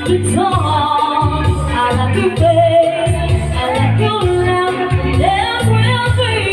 the song. I like your face, I like your laugh, that's real sweet.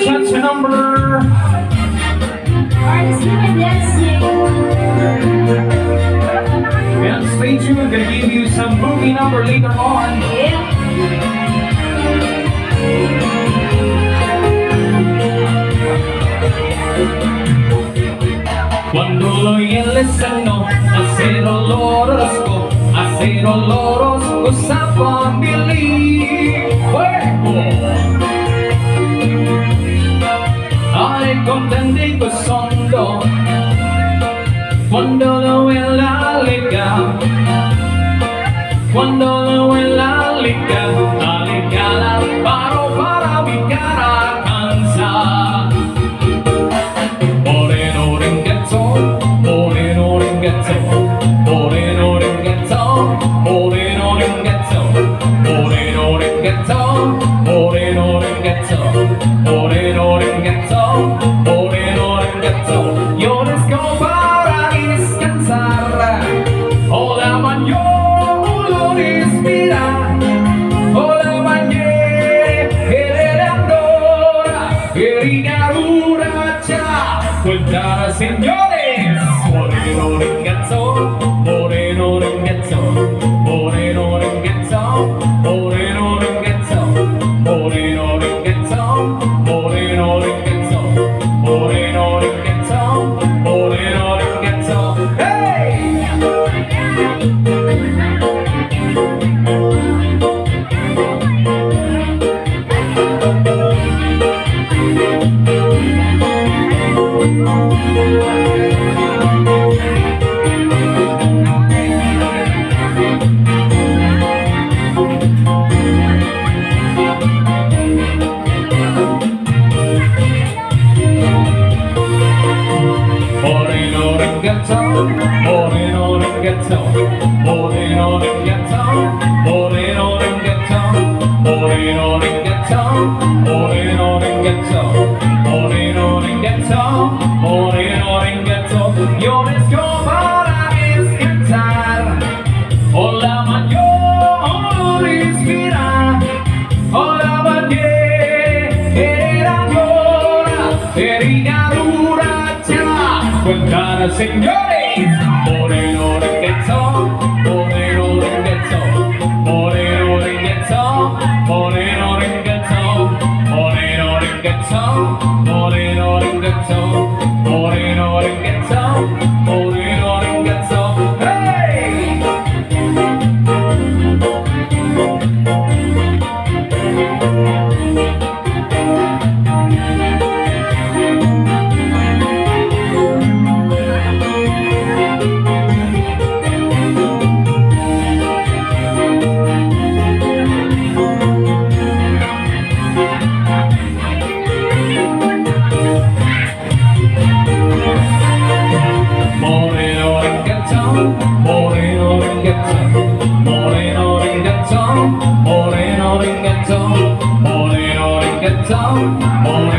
Cha-cha number. And stay tuned, I'm gonna give you some movie number later on. Cuando lo yelesano, acero lorosco, acero lorosco, sa pambili. Fuego. Ay, contentico sondo cuando lo en la liga, cuando lo en la liga la paro para mi cara cansa. Moreno ringueto, moreno ringueto, moreno ringueto, moreno ringueto, moreno ringueto, moreno ringueto, moreno ringueto. Moreno ringueto, yo desco para descansar. Hola mañana respira, hola mañana heredandora, herigadura cha, cuenta señores. Moreno ringueto, moreno ringueto, moreno ringueto, moreno ringueto, moreno ringueto, moreno ringueto. Moreno ringueto, moreno ringueto, hey! Moreno ringueto, moreno ringueto, moreno ringueto, moreno ringueto, moreno ringueto, moreno ringueto, moreno ringueto, yo desco para descansar. Hola mañana respira, hola mañana heredadora, herigadura cha, cuentan señores. Moreno ringueto, moreno ringueto, moreno ringueto, moreno ringueto, moreno ringueto, moreno ringueto, moreno ringueto, moreno ringueto, hey! Moreno ringueto, moreno ringueto, moreno ringueto, moreno ringueto, moreno ringueto, moreno